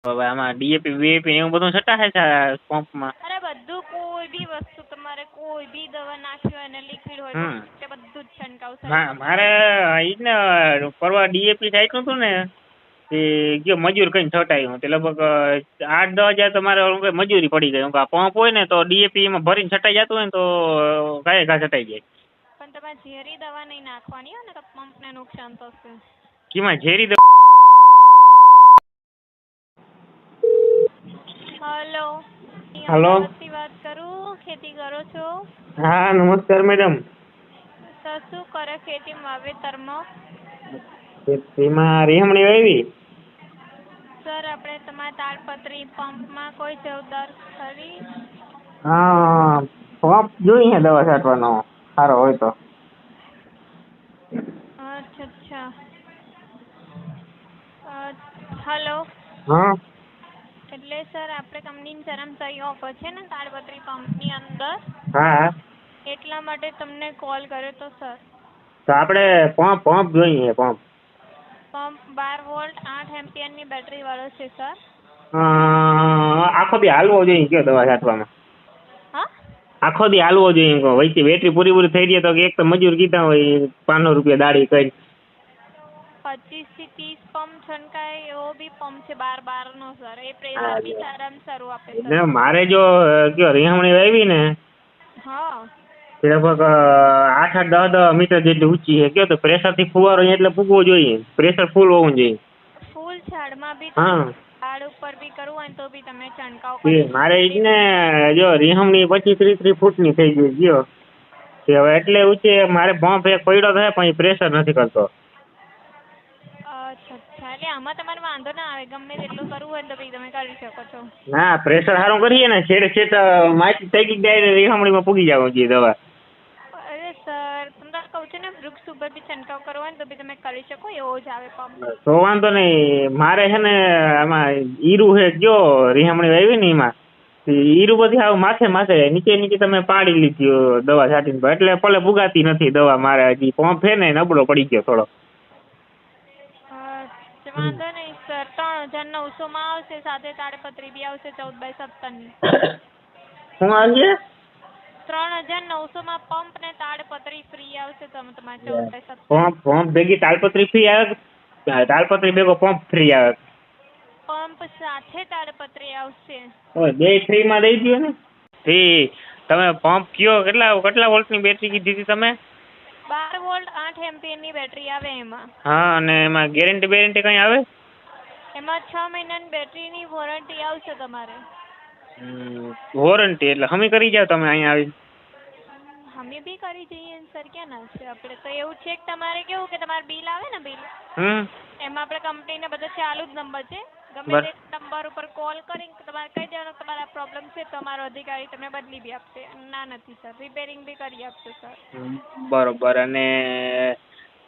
હવે આમાં ડીએપી બીએપી એવું બધું છટાશે છે પંપમાં? અરે બધું કોઈ બી વસ્તુ તમારે કોઈ બી દવા નાખી હોય ને લિક્વિડ હોય તે બધું જ છંટકાવ થાય. મારે ઈ ને પરવા ડીએપી છાંટ્યું હતું ને તે ગયો મજૂર કઈ છટાયું તે લગભગ 8-10 હજાર તો મારે મજૂરી પડી ગઈ. પંપ હોય ને તો ડીએપી એમાં ભરીને છટાઈ જતું હોય ને તો ગાય ઘા છટાઈ જાય. પણ તમારે ઝેરી દવા નહીં નાખવાની હોય ને તો પંપને નુકસાન થશે. કેમાં ઝેરી દવા? હેલો. હેલો. વાત કરું. ખેતી કરો છો? હા નમસ્કાર મેડમ. તો શું કરે ખેતી વાવેતરમાં? ખેતીમાં રીહમણી વાવી. સર આપણે તમારા તાડપત્રી પંપમાં કોઈ જવાબદાર ખરી? હા પંપ જોઈએ દવા છાંટવાનો સારો હોય તો. અચ્છા. હેલો. હા. એટલે સર આપણે કંપનીની કર્મચારી ઓફર છે ને તાડપત્રી પંપની અંદર. હા. એટલા માટે તમને કોલ કર્યો તો સર. તો આપણે પંપ જોઈએ પંપ. પંપ 12 વોલ્ટ 8 એમ્પિયરની બેટરી વાળો છે સર. આખો દી હાલવો જોઈએ કયો દવા છાંટવામાં? હા. આખો દી હાલવો જોઈએ કહો. વચ્ચે બેટરી પૂરી થઈ રહી તો એક તો મજૂર કીધા હોય 500 રૂપિયા દાડી કરી. 25 થી 30 પંપ છંટકાય એવો બી પંપ છે 12 નો સર. એ પ્રેશર બી સારામાં સારું આપે સર. મારે જો કયો રીહમણી વાવી ને હા. લગભગ 8-10 મીટર જેટલી ઊંચી છે કયો તો પ્રેશરથી ફુવારો એટલે ફૂગવો જોઈએ. પ્રેશર ફૂલ હોવું જોઈએ. ફૂલ ઝાડમાં બી હા. ઝાડ ઉપર બી કરવું હોય તો બી તમે છંટકાવ કરી મારે ઈ ને જો રીહમણી 25-30 ફૂટની થઈ ગઈ ગયો હવે એટલે ઊંચે મારે પંપ એક પડ્યો થાય પણ પ્રેશર નથી કરતો. અચ્છા. એટલે આમાં તમારે વાંધો ના આવે ગમે તેટલું કરવું હોય તો બી તમે કરી શકો છો. ના પ્રેશર સારું કરીએ ને છેડે માટી થઈ જાય રીહમણીમાં પૂગી જાવ જોઈએ દવા. અરે સર તમને કહું છું ને વૃક્ષ ઉપર બી છંટકાવ કરવો હોય ને તો બી તમે કરી શકો એવો જ આવે પંપ. તો વાંધો નહીં. મારે છે ને આમાં ઈરું છે કયો રીહમણી વાવી ને એમાં ઈરું બધી આવું માથે નીચે તમે પાડી લીધી દવા છાંટીને એટલે ભલે પુગાતી નથી દવા. મારે હજી પંપ છે ને નબળો પડી ગયો થોડો. વાંધો નહીં સર 3900 માં આવશે સાથે તાડપત્રી બી આવશે 14/17 ની. શું આવશે? 3900 માં પંપ ને તાડપત્રી ફ્રી આવશે તમારે 14/17. પંપ ભેગી તાડપત્રી ફ્રી આવે? તાડપત્રી ભેગો પંપ ફ્રી આવે? પંપ સાથે તાડપત્રી આવશે. બે ફ્રી માં દઈ દો ને. તમે પંપ કયો કેટલા વોલ્ટની બેટરી કીધી હતી તમે? 12 વોલ્ટ 8 એમ્પિયરની બેટરી આવે એમાં. હા અને એમાં ગેરંટી કઈ આવે? એમાં 6 મહિનાની બેટરીની વોરંટી આવશે તમારે. વોરંટી એટલે હમી કરી જાવ તમે અહીંયા આવી? અમે બી કરી જઈએ સર ક્યાં ના છે આપણે તો. એવું છે કે તમારે કેવું કે તમારે બિલ આવે ને બિલ એમાં આપણે કંપનીને બધા ચાલુ જ નંબર છે ગમે તે નંબર ઉપર કોલ કરીને તમારે કહી દેવાનું તમારા પ્રોબ્લેમ છે તો અમારો અધિકારી તમને બદલી બી આપશે. ના નથી સર રિપેરિંગ બી કરી આપશે સર. બરોબર. અને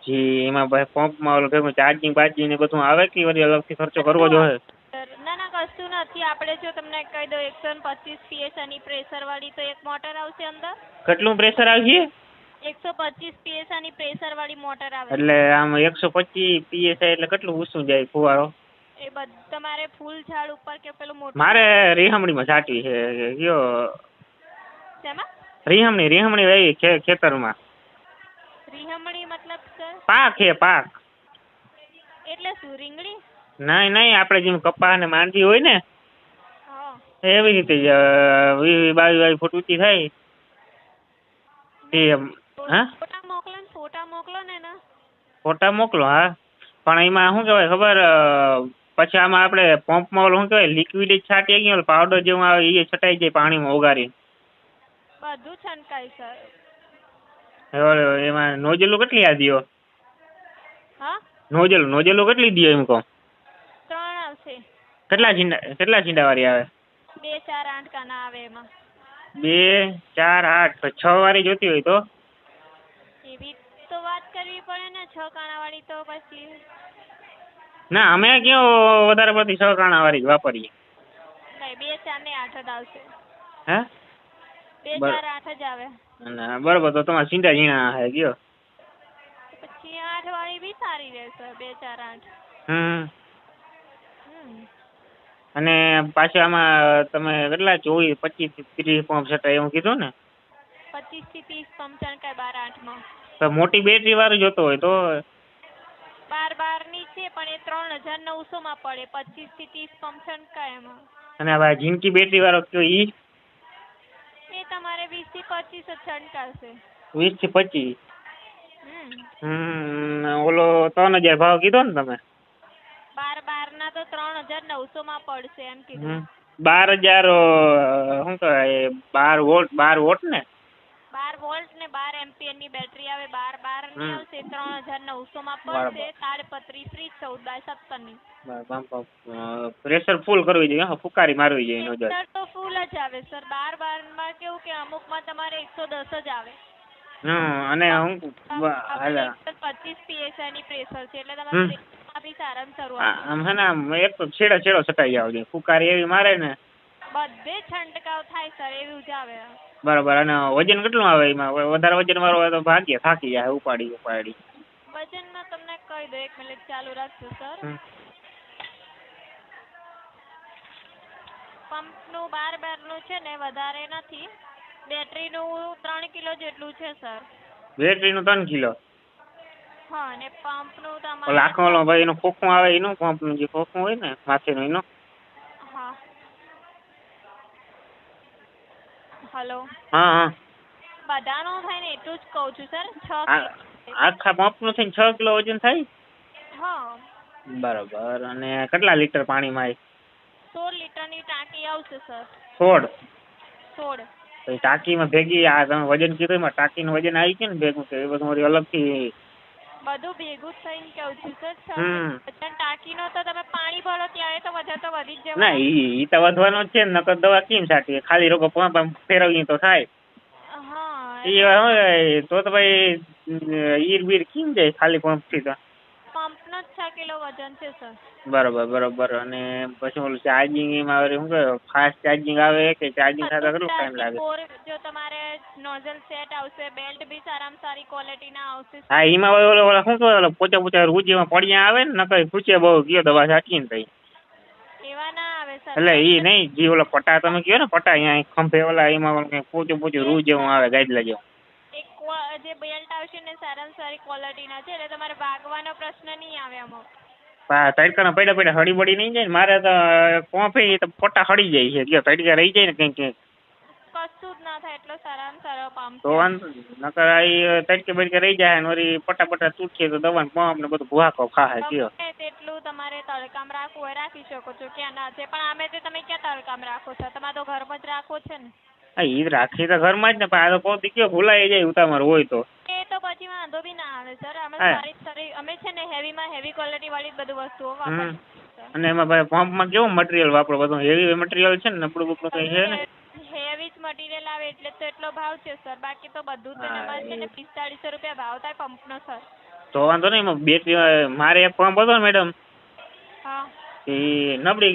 જી એમાં પંપમાં ઓલું ચાર્જિંગ બાર્જિંગ ને બધું આવે કે વળી અલગથી ખર્ચો કરવો જોઈએ? ના કશું નથી. આપણે જો તમને કહી દો 125 PSI ની પ્રેશર વાળી તો એક મોટર આવશે અંદર. કેટલું પ્રેશર આવશે? 125 PSI ની પ્રેશર વાળી મોટર આવે. એટલે આમ 125 PSI એટલે કેટલું ઊંચું જાય ફુવારો? એ બધું તમારે ફૂલ ઝાડ ઉપર કે પેલું મોટું? મારે રીહમણીમાં છાંટવી છે કયો? શેમાં? રીહમણી વાવી ખેતરમાં. રીહમણી મતલબ સર? પાક. એટલે શું રીંગણી? નહીં આપણે જેમ કપા ને માંડવી હોય ને એવી રીતે 20-22 ફૂટ ઊંચી થાય. ફોટા મોકલો ને એના. ફોટા મોકલો. હા પણ એમાં શું કહેવાય ખબર પછી આમાં આપણે પંપમાં ઓલું શું કહેવાય લિક્વિડ જ છાંટીએ કે પાવડર જેવું આવે એ છટાઈ જાય પાણીમાં ઓગાળી? બધું છંટકાય સર. એમાં નોઝલો કેટલી આ દ્યો? હા નોઝલો કેટલી દ્યો એમ કહો? 3 આવશે. કેટલા છીંડા વાળી આવે? 2, 4, 8 કાના આવે એમાં. 2, 4, 8 6 વાળી જોતી હોય તો? એવી તો વાત કરવી પડે ને 6 કાણા વાળી તો પછી. ના અમે કયો વધારે પડતી 6 કાણા વાળી જ વાપરીએ. નહીં 2, 4 ને 8 જ આવશે. હે? 2, 4, 8 જ આવે. બરોબર. તો તમારે છીંડા ઝીણા હે કયો? પછી 8 વાળી બી સારી રહેશે 2, 4, 8. અને પાછું આમાં તમે કેટલા 24, 25, 30 પંપ છટાય એવું કીધું ને? 25 થી 30 પંપ છંટકાય 12-8 માં. તો મોટી બેટરી વાળું જોતો હોય તો 12 ની છે પણ એ 3900 માં પડે. 25 થી 30 પંપ છંટકાય એમાં. અને હવે જિંદગી બેટરી વાળો કયો ઈ? એ તમારે 20 થી 25 જ છંટકાશે. 20 થી 25? ઓલો 3000 ભાવ કીધો ને તમે? 12 ના તો 3900 માં પડશે એમ કીધું. 12000 શું કહેવાય 12 વોટ ને? 12 વોલ્ટ ને 12 એમ્પિયર ની બેટરી આવે. 12 ની આવશે 3900 માં પડશે. તાડપત્રી ફ્રી 14/17 ની. પ્રેશર ફૂલ કરવી જોઈએ, ફુકારી મારવી જોઈએ. પ્રેશર તો ફૂલ જ આવે સર. 12 માં કેવું કે અમુક માં તમારે 110 જ આવે. અને હું 25 PSI ની પ્રેશર છે એટલે તમારે પ્રેશરમાં બી સારામાં સારું આવે. આમ હે ને આમ એક તો છેડો છટાઈ જાવ જોઈએ. ફુકારી એવી મારે ને બધે છંટકાવ થાય સર એવું જ આવે. બરાબર. અને વજન કેટલું આવે એમાં? વધારે વજન વાળો હોય તો ભાગ્ય થાકી જાય ઉપાડી. વજનમાં તમને કહી દો, 1 મિનિટ ચાલુ રાખજો સર. પંપનું 12 નું છે ને વધારે નથી. બેટરીનું 3 કિલો જેટલું છે સર. બેટરીનું 3 કિલો? હા. અને પંપનું તમારે લાખો ભાઈ એનું ખોખું આવે એનું, પંપનું જે ખોખું હોય ને માથેનું એનું. હા. હેલો. હા. બધાનું થાય ને એટલું જ કહું છું સર. 6 કિલો. આખા પંપનું થઈને 6 કિલો વજન થાય? હા. બરાબર. અને કેટલા લીટર પાણીમાં આવે? 16 લીટરની ટાંકી આવશે સર. 16? 16. ટાંકીમાં ભેગી આ તમે વજન કીધું એમાં ટાંકીનું વજન આવી ગયું ને ભેગું, કે એ બધું વળી અલગથી? બધું ભેગું થઈને કહું છું સર. ટાંકીનો તો તમે પાણી ભરો ત્યારે તો વજન તો વધી જ જવાનું. ના ઈ તો વધવાનો જ છે ને, નકર દવા કેમ છાંટીએ? ખાલી રોકો પંપ ફેરવીએ તો થાય. હા. તો ભાઈ ઈર બીર કેમ જાય ખાલી પંપથી? તો પંપનો જ 6 કિલો વજન છે સર. બરોબર. અને પછી ઓલું ચાર્જિંગ એમાં શું કહે ફાસ્ટ ચાર્જિંગ આવે કે ચાર્જિંગ થતા કેટલો ટાઈમ લાગે? જો તમારે નોઝલ સેટ આવશે, બેલ્ટ બી સારામાં સારી ક્વોલિટીના આવશે. હા એમાં ઓલો શું કહે પોચા રૂચીમાં પડ્યા આવે ને, નકર ખૂચે બહુ ગયો દવા છાંટીને તઈ. એવા ના આવે સર. એટલે ઈ નહીં, જે ઓલા પટા તમે કહો ને પટા અહીંયા ખંભે ઓલા એમાં પોચું રૂ જેવું આવે ગાજલા જેવું. જે બેલ્ટ આવશે ને સારામાં સારી ક્વોલિટીના છે એટલે તમારે ભાગવાનો પ્રશ્ન નહીં આવે આમાં. તડકાના પડ્યા હળી બળી નહીં જાય ને? મારે તો કોફી તો પોટા હળી જાય છે, જો તડકા રહી જાય ને કંઈક કશું જ ના થાય. એટલો સારામાં સારો પંપ તો વાંધો નકર આ તડકે બડકે રહી જાય ને વળી પટા તૂટશે તો દવાનું પંપ ને બધું ભૂહાકો ખાહે. કયો તેટલું તમારે તડકામ રાખવું હોય રાખી શકો છો, ક્યાં ના છે. પણ આમે તમે ક્યાં તડકામ રાખો છો? તમારે તો ઘરમાં જ રાખો છે ને. હા ઈ રાખી તો ઘરમાં જ ને, પણ આ તો પોતી કયો ભૂલાઈ જાય ઉતામર હોય તો. એ તો પછી વાંધો બી ના આવે સર. અમે છે ને હેવી ક્વોલિટી વાળી બધું વસ્તુઓ વાપરીએ. અને એમાં ભાઈ પંપમાં કેવું મટીરિયલ વાપરો? બધું હેવી મટીરિયલ છે ને? નબળું કઈ છે ને? હેવી જ મટીરિયલ આવે એટલે તો એટલો ભાવ છે સર. બાકી તો બધું જ અમારે છે ને 4500 રૂપિયા ભાવ થાય પંપનો સર. તો વાંધો નહીં. એમાં બેટરી મારે એક પંપ હતો ને મેડમ, હા એ નબળી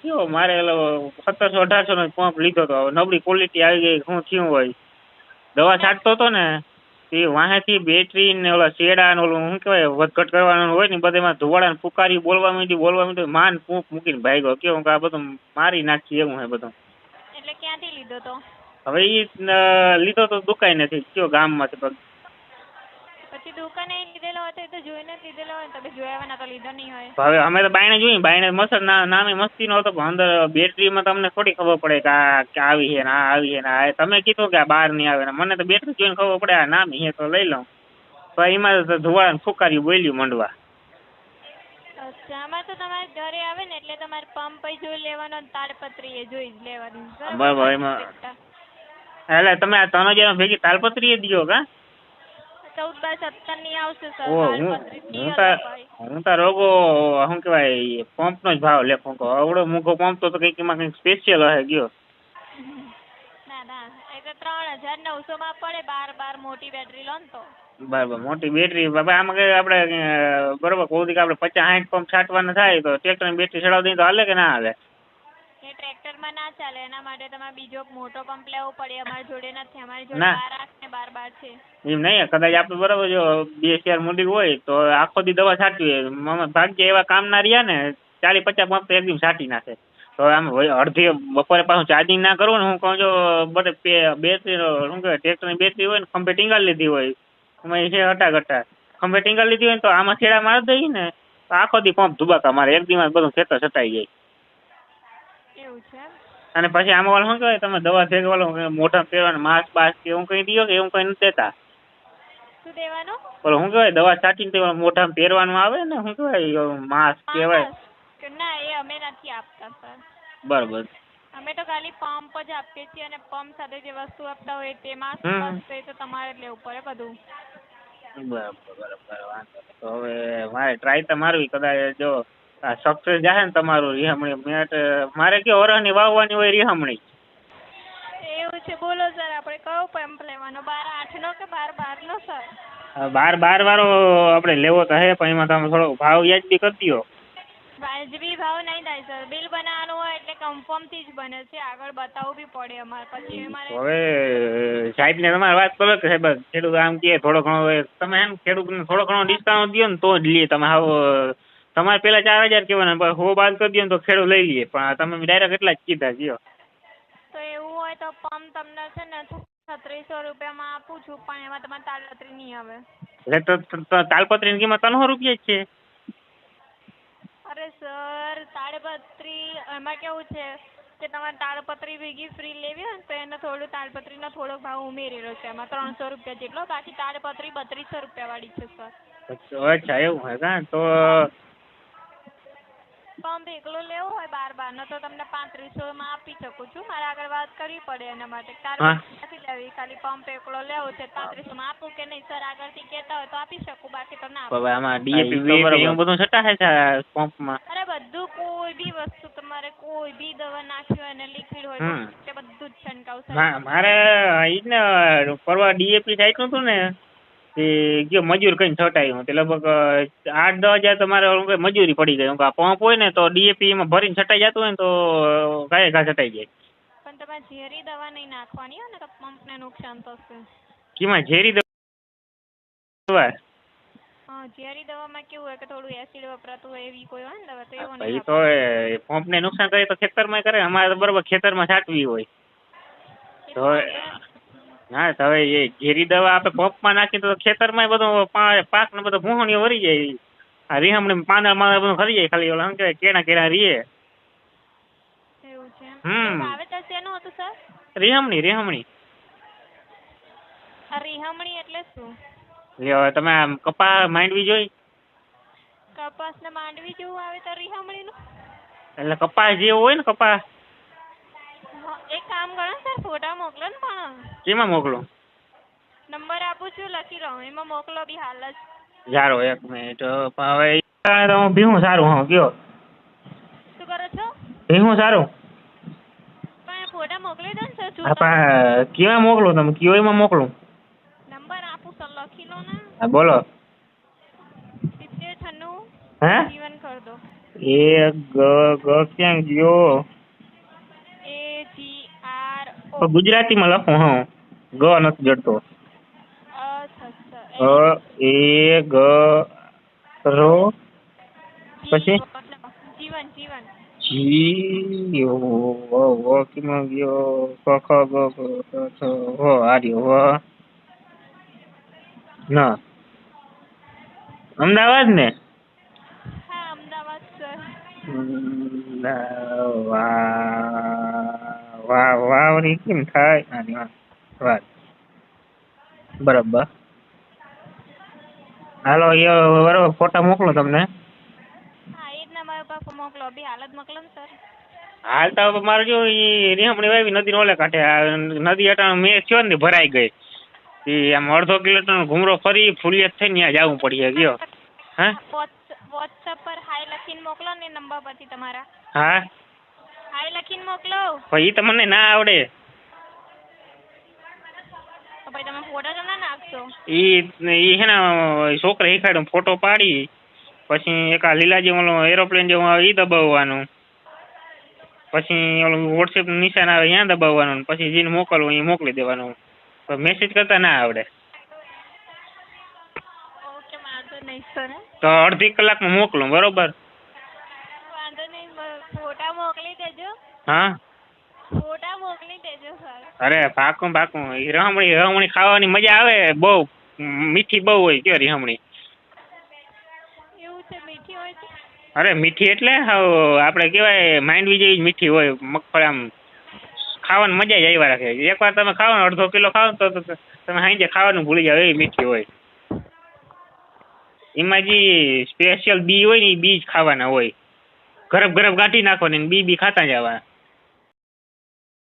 કયો મારે 1700-1800 નો પંપ લીધો હતો. નબળી ક્વોલિટી આવી ગઈ, શું થયું હોય? દવા છાંટતો હતો ને એ વાહેથી બેટરી ને ઓલા શેડા ને ઓલું શું કહેવાય વધઘટ કરવાનું હોય ને બધામાં ધુવાડા ને ફુકારી બોલવા માંડી માન પૂંપ મૂકીને ભાગ્યો. કેવું કે આ બધું મારી નાખી એવું હે બધું. એટલે ક્યાંથી લીધો તો? હવે એ લીધો તો દુકાનેથી કયો ગામમાંથી. પછી દુકાને લીધેલો હતો તો જોઈને જ લીધેલો હોય. તમે જોયા વગર તો લીધો નહીં હોય. હવે અમે તો બાયણે જોઈ, બાયણે મસ્ત નામે મસ્તી નો હતો, પણ અંદર બેટરીમાં તમને થોડી ખબર પડે કે આવી છે ને આ આવી છે ને આ. તમે કીધું કે આ બહાર નહીં આવે ને, મને તો બેટરી જોઈને ખબર પડે આ નામ છે તો લઈ લઉં. તો એમાં તો ધુવાડા ને ફુકારી બોલ્યું મંડવા. અચ્છા. આમાં તો તમારે ઘરે આવે ને એટલે તમારે પંપ જોઈ લેવાનો, તાડપત્રી એ જોઈ જ લેવાની. બરાબર. એમાં એટલે તમે આ 3000 ભેગી તાલપત્રી એ દીધો કા? 14/17 ની આવશે સર. હું તો રોગો શું કહેવાય પંપનો જ ભાવ લેખું. આવડો મોંઘો પંપ તો કંઈક એમાં કંઈક સ્પેશિયલ હશે ગયો. ના એ તો 3900 માં પડે. 12 મોટી બેટરી લો ને તો. બરાબર. મોટી બેટરી બાબા આમાં કઈ આપણે બરોબર કોઈ આપણે 50-60 પંપ છાંટવાના થાય તો ટ્રેક્ટરની બેટરી ચડાવી દઈએ તો હાલે કે ના હાલે? એ ટ્રેક્ટરમાં ના ચાલે. એના માટે તમારે બીજો મોટો પંપ લેવો પડે. અમારી જોડે નથી. અમારી જોડે 12 ને 12 છે. એમ નહીં, કદાચ આપણે બરાબર જો 2 મૂડી હોય તો આખો દી દવા છાંટવી. ભાગ્ય એવા કામ ના રહ્યા ને 40-50 પંપ તો એકદમ છાંટી નાખે. તો આમ અડધી બપોરે પાછું ચાર્જિંગ ના કરવું ને હું કહું છું બધે બેટરી શું કહેવાય ટ્રેક્ટરની બેટરી હોય ને ખંભે ટીંગાડી લીધી હોય એમાં છે હટાઘટા ખંભે ટીંગાડી લીધી હોય ને તો આમાં છેડા મારી દઈએ ને તો આખો દી પંપ ધુબાકા મારે એક દીમાં બધું ખેતર છટાઈ જાય એવું છે એમ? અને પછી આમાં વાળું શું કહેવાય તમે દવા છે વાળું મોઢા પહેરવાનું માસ્ક બાસ્ક કે એવું કંઈ દો કે એવું કંઈ નથી દેતા શું દેવાનું? બોલો શું કહેવાય દવા છાંટીને મોઢામાં પહેરવાનું આવે ને શું કહેવાય માસ્ક કહેવાય ના એ અમે નથી આપતા સર. બરાબર. અમે તો ખાલી પંપ જ આપીએ છીએ અને પંપ સાથે જે વસ્તુ આપતા હોય તે માસ્ક એ તો તમારે જ લેવું પડે બધું. બરાબર વાંધો નહીં. તો હવે મારે ટ્રાય તો મારવી કદાચ જો સક્સેસ જાય ને તમારું રિહામણી મેટ મારે કે ઓરહની વાવવાની હોય રિહામણી. એવું છે બોલો સર આપણે કયો પંપ લેવાનો 12-8 નો કે 12-12 નો સર? 12 વાળો આપણે લેવો તો હે પણ એમાં તમે થોડો ભાવ વ્યાજબી કરી દો. વાજબી ભાવ નહીં થાય સર. બિલ બનાવવાનું હોય એટલે કન્ફર્મ થી જ બને છે. આગળ બતાવવું બી પડે અમારે પછી અમારે. હવે સાહેબને તમારે વાત કરો કે સાહેબ ખેડૂત આમ કે થોડો ઘણો તમે એમ ખેડૂતને થોડો ઘણો ડિસ્કાઉન્ટ દો ને તો જ લઈએ તમે તમારે પેલા 4000 કહેવાના 100 બાદ કરી દો ને તો ખેડૂત લઈ લઈએ પણ તમે ડાયરેક્ટ એટલા જ કીધા કયો. તો એવું હોય તો પંપ તમને છે ને 3600 રૂપિયામાં આપું છું પણ એમાં તમારે તાલપત્રી નહીં આવે. એટલે તો તાલપત્રીની કિંમત 300 રૂપિયા જ છે. અરે સર તાડપત્રી એમાં કેવું છે કે તમારે તાડપત્રી ભેગી ફ્રી લેવી હોય ને તો એને થોડું તાડપત્રીનો થોડોક ભાવ ઉમેરેલો છે એમાં 300 રૂપિયા જેટલો બાકી તાડપત્રી 3200 રૂપિયા વાળી છે સર. અચ્છા એવું હોય કા તો પંપ એકલો લેવો હોય 12 નો તો તમને 3500 માં આપી શકું છું. મારે આગળ વાત કરવી પડે એના માટે નથી લેવી ખાલી પંપ એકલો લેવો છે 3500 માં આપું કે નહીં સર આગળથી કહેતા હોય તો આપી શકું બાકી તો ના. હવે આમાં ડીએપી એવું બધું છટાશે છે પંપમાં? અરે બધું કોઈ બી વસ્તુ તમારે કોઈ બી દવા નાખી હોય અને લિક્વિડ હોય તે બધું જ છંટકાવ. મારે ઈ ને પરવા ડીએપી છાંટ્યું હતું ને એ ગયો મજૂર કઈ છટાયું તે લગભગ 8-10 હજાર તમારે મજૂરી પડી ગઈ. પંપ હોય ને તો ડીએપી એમાં ભરીને છટાઈ જતું હોય ને તો ગાય ઘા છટાઈ જાય. પણ તમારે ઝેરી દવા નહીં નાખવાની હોય ને તો પંપને નુકસાન થશે. કેમાં ઝેરી દવા? હા ઝેરી દવામાં કેવું હોય કે થોડું એસિડ વપરાતું હોય એવી કોઈ હોય ને દવા તો એવું નહીં. તો પંપને નુકસાન કરે તો ખેતરમાં કરે અમારે તો બરાબર ખેતરમાં છાંટવી હોય તો હા તો હવે એ ઝેરી દવા આપણે પંપમાં નાખીએ તો ખેતરમાં બધું પાક ને બધું ભૂહણીઓ વરી જાય. આ રીહામણી પાંદડા બધું ખરી જાય ખાલી ઓલા શું કહેવાય કેળા રીએ. એવું છે. વાવેતર શેનું હતું સર? રીહામણી. રીહામણી એટલે શું? લ્યો તમે આમ કપા માંડવી જોઈ? કપાસ ને માંડવી જેવું આવે તો રીહામણી નું એટલે કપાસ જેવું હોય ને કપાસ. એક કામ કરો સર ફોટા મોકલો ને પણ. કેમાં મોકલું? નંબર આપું છું લખી લો એમાં મોકલો બી હાલ જ. જારો 1 મિનિટ હવે ભીહું સારું હા કયો. શું કરો છો? ભીહું સારું. પણ ફોટા મોકલી દો ને સર. આપા કેવા મોકલું તમે કયો એમાં મોકલું? નંબર આપું સર લખી લો ને. હા બોલો. 7096 હે જીવન કર દો. એ ગ ક્યાં ગયો? AGRO ગુજરાતીમાં લખું હા ગ નથી જડતો. એ ગ રો પછી જીવન જી ઓ કિમાં ગયો ક ખ ગ ચ હો આર્યો ના અમદાવાદ ને? હા અમદાવાદ સર. વાવરી કેમ થાય? વાત બરાબર. હાલો એ બરાબર ફોટા મોકલો તમને. હા એ જ ના મારા પાસે મોકલો બી હાલ જ મોકલો ને સર. હાલ તો મારે જો એ રીહામણી વાવી નદી ઓલે કાંઠે નદી અટાણ મેં થયો ને ભરાઈ ગઈ એ આમ અડધો કિલોમીટર ઘૂમરો ફરી ફુલિયાત થઈને ત્યાં જવું પડી ગયો. હા વોટ્સએપ પર હાય લખીને મોકલો ને નંબર પરથી તમારા. હા હાય લખીને મોકલો. એ તો મને ના આવડે. તો ભાઈ તમે ફોટો તો ના નાખશો? ઈ હે ને છોકરા શીખાડ્યો ફોટો પાડી પછી એક આ લીલાજી ઓલો એરોપ્લેન જેવું આવે એ દબાવવાનું પછી ઓલું વોટ્સએપ નિશાન આવે ત્યાં દબાવવાનું પછી જેને મોકલવું એ મોકલી દેવાનું. મેસેજ કરતા ના આવડે. ઓકે વાંધો નહીં સર. તો અડધી કલાકમાં મોકલું બરોબર? વાંધો નહીં ફોટા મોકલી દેજો હા ફોટા મોકલી દેજો સર. અરે પાકું પાકું. ઈ રહમણી ખાવાની મજા આવે બહુ. મીઠી બહુ હોય કયો રીહમણી. એવું છે, મીઠી હોય છે? અરે મીઠી એટલે આપણે કહેવાય માંડવી જેવી જ મીઠી હોય. મગફળી આમ ખાવાની મજા જ આવ્યા રાખે. એકવાર તમે ખાઓ ને 1/2 કિલો ખાઓ ને તો તમે સાંજે ખાવાનું ભૂલી જાવ એવી મીઠી હોય. એમાં જે સ્પેશિયલ બી હોય ને એ બી જ ખાવાના હોય. ગરમ ગરમ કાઢી નાખવાની ને બી ખાતા જવાના.